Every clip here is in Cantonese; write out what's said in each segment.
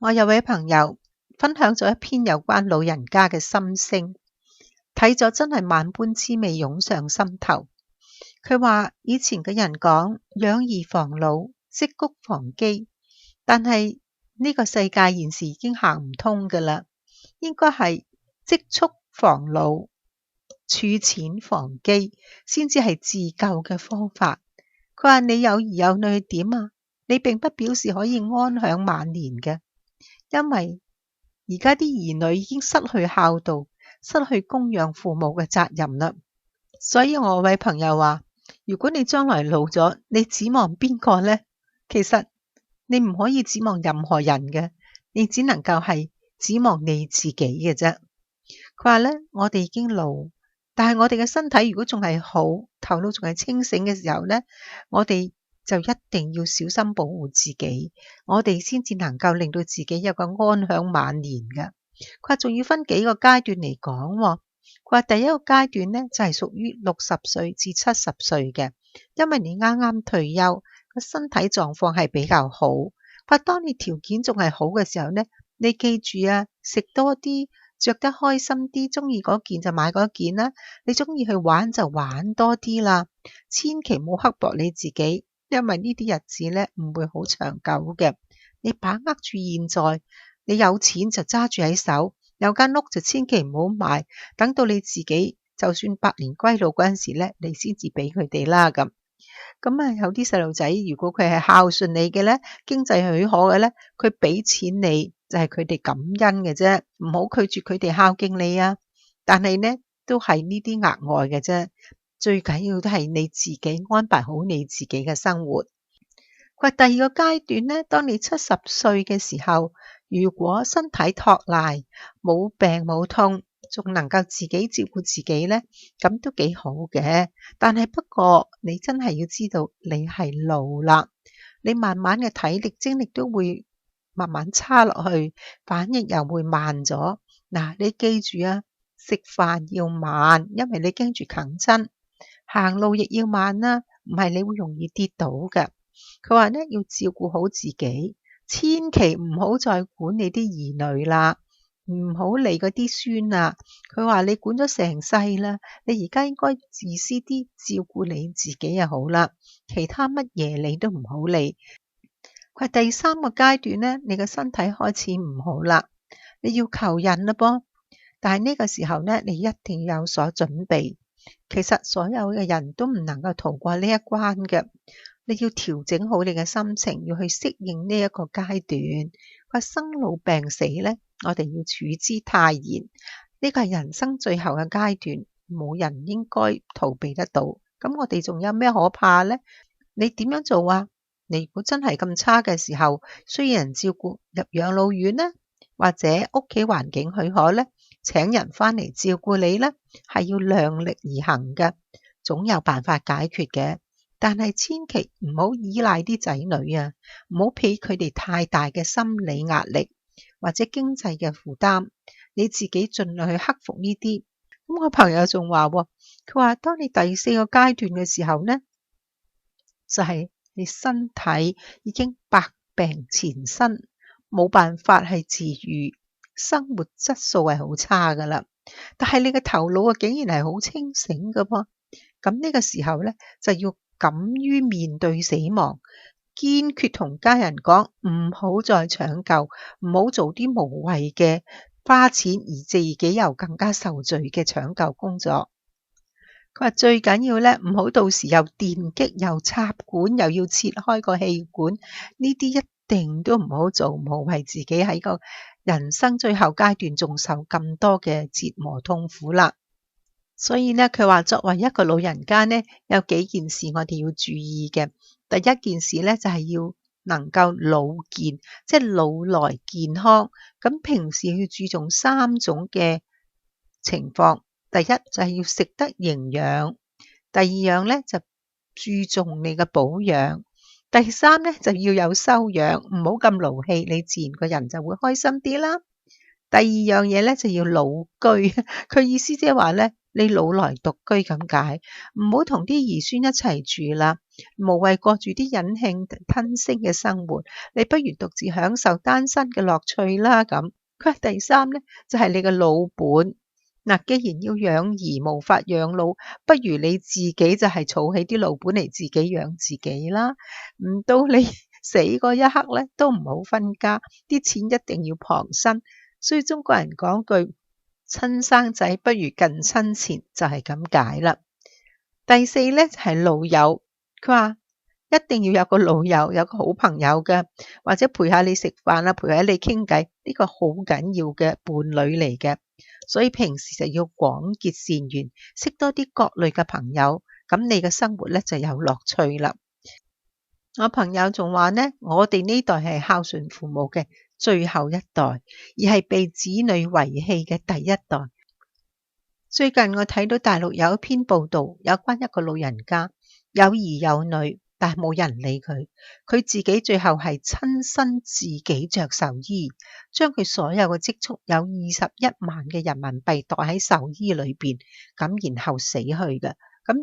我有位朋友分享咗一篇有關老人家嘅心聲，睇咗真係萬般滋味湧上心頭。佢話以前嘅人講養兒防老，積谷防饑，但係呢個世界現時已經行唔通㗎喇，應該係積蓄防老，儲錢防饑，先至係自救嘅方法。佢話你有兒有女點啊？你並不表示可以安享晚年嘅，因為而家啲兒女已經失去孝道，失去供養父母嘅責任啦。所以我位朋友話，如果你將來老咗，你指望邊個呢？其實你唔可以指望任何人嘅，你只能夠係指望你自己嘅啫。佢話咧，我哋已經老，但係我哋嘅身體如果仲係好，頭腦仲係清醒嘅時候咧，我哋就一定要小心保護自己，我哋先至能夠令到自己有個安享晚年嘅。佢話仲要分幾個階段嚟講喎。佢話第一個階段咧就係屬於60歲至70歲嘅，因為你啱啱退休，個身體狀況係比較好。佢話當你條件仲係好嘅時候咧，你記住啊，食多啲，着得開心啲，中意嗰件就買嗰件啦。你中意去玩就玩多啲啦，千祈唔好刻薄你自己，因為呢啲日子咧唔會好長久嘅。你把握住現在，你有錢就揸住喺手，有間屋就千祈唔好賣，等到你自己就算百年歸老嗰陣時咧，你先至俾佢哋啦咁。有啲細路仔如果佢係孝順你嘅咧，經濟許可嘅咧，佢俾錢你就係佢哋感恩嘅啫，唔好拒絕佢哋孝敬你啊。但係咧都係呢啲額外嘅啫，最緊要都係你自己安排好你自己嘅生活。佢話第二個階段咧，當你70歲嘅時候，如果身體托賴，冇病冇痛，仲能夠自己照顧自己咧，咁都幾好嘅。但係不過你真係要知道你係老啦，你慢慢嘅體力精力都會慢慢差落去，反應又會慢咗。嗱，你記住啊，食飯要慢，因為你驚住啃親，行路亦要慢啦，唔係你會容易跌倒嘅。佢話咧要照顧好自己，千祈唔好再管你啲兒女啦，唔好理嗰啲孫啦。佢話你管咗成世啦，你而家應該自私啲照顧你自己就好啦，其他乜嘢你都唔好理。佢話第三個階段咧，你嘅身體開始唔好啦，你要求孕啦噃。但係呢個時候咧，你一定要有所準備。其實所有嘅人都唔能夠逃過呢一關嘅。你要調整好你嘅心情，要去適應呢一個階段。佢話生老病死咧，我哋要處之泰然。呢個係人生最後嘅階段，冇人應該逃避得到。咁我哋仲有咩可怕咧？你點樣做啊？你如果真係咁差嘅時候，需要人照顧，入養老院咧，或者屋企環境許可咧，請人翻嚟照顧你咧，係要量力而行嘅，總有辦法解決嘅。但係千祈唔好依賴啲仔女啊，唔好俾佢哋太大嘅心理壓力或者經濟嘅負擔，你自己盡量去克服呢啲。咁我朋友仲話，佢話當你第四個階段嘅時候呢，就係你身體已經百病纏身，冇辦法係治癒，生活質素係好差噶啦。但係你嘅頭腦啊，竟然係好清醒噶噃。咁呢個時候咧，就要敢於面對死亡，堅決同家人講唔好再搶救，唔好做啲無謂嘅花錢而自己又更加受罪嘅搶救工作。佢話最緊要咧，唔好到時又電擊又插管又要切開個氣管，呢啲一定都唔好做，唔好為自己喺個人生最後階段仲受咁多嘅折磨痛苦啦。所以咧，佢話作為一個老人家咧，有幾件事我哋要注意嘅。第一件事咧就係要能夠老健，即係老來健康。咁平時要注重3種嘅情況。第一就係要食得營養，第二樣咧就注重你嘅保養，第三咧就要有修養，唔好咁勞氣，你自然個人就會開心啲啦。第二樣嘢咧就要老居，佢意思即係話咧，你老來獨居咁解，唔好同啲兒孫一齊住啦，無謂過住啲忍氣吞聲嘅生活，你不如獨自享受單身嘅樂趣啦咁。佢話第三咧就係你嘅老本。嗱，既然要養兒無法養老，不如你自己就係儲起啲老本嚟自己養自己啦。唔到你死嗰一刻咧，都唔好分家，啲錢一定要傍身。所以中國人講句親生仔不如近親錢，就係咁解啦。第四咧就係老友，佢話一定要有個老友，有個好朋友嘅，或者陪下你食飯啊，陪下你傾偈，呢個好緊要嘅伴侶嚟嘅。所以平時就要廣結善緣，識多啲各類嘅朋友，咁你嘅生活咧就有樂趣啦。我朋友仲話呢，我哋呢代係孝順父母嘅最後一代，而係被子女遺棄嘅第一代。最近我睇到大陸有一篇報道，有關一個老人家有兒有女，但係冇人理佢，佢自己最後係親身自己着壽衣，將佢所有嘅積蓄有21萬嘅人民幣袋喺壽衣裏邊，咁然後死去嘅。咁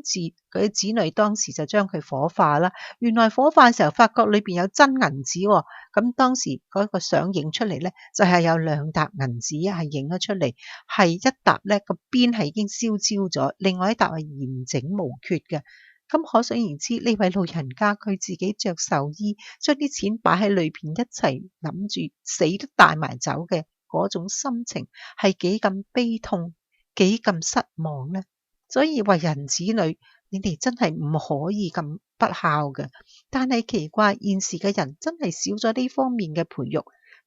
佢嘅子女當時就將佢火化啦。原來火化嘅時候發覺裏邊有真銀紙喎。咁當時嗰個相影出嚟咧，就係有2沓銀紙係影咗出嚟，係一沓咧個邊係已經燒焦咗，另外一沓係完整無缺嘅。咁可想而知，呢位老人家佢自己着壽衣，將啲錢擺喺裏邊一齊諗住死都帶埋走嘅嗰種心情，係幾咁悲痛，幾咁失望咧。所以為人子女，你哋真係唔可以咁不孝嘅。但係奇怪，現時嘅人真係少咗呢方面嘅培育，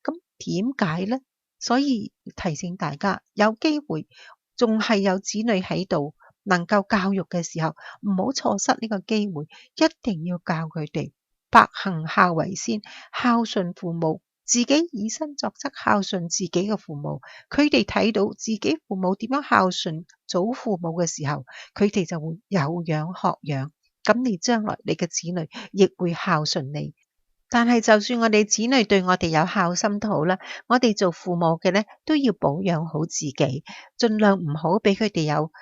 咁點解呢？所以提醒大家，有機會仲係有子女喺度，能夠教育嘅時候，唔好錯失呢個機會，一定要教佢哋百行孝為先，孝順父母。自己以身作則，孝順自己嘅父母，佢哋睇到自己父母點樣孝順祖父母嘅時候，佢哋就會有樣學樣，咁你將來你嘅子女亦會孝順你。但係就算我哋子女對我哋有孝心都好啦，我哋做父母嘅咧都要保養好自己，盡量唔好俾佢哋有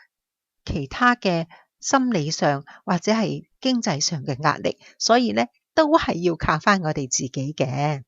其他嘅心理上或者係經濟上嘅壓力，所以咧都係要靠翻我哋自己嘅。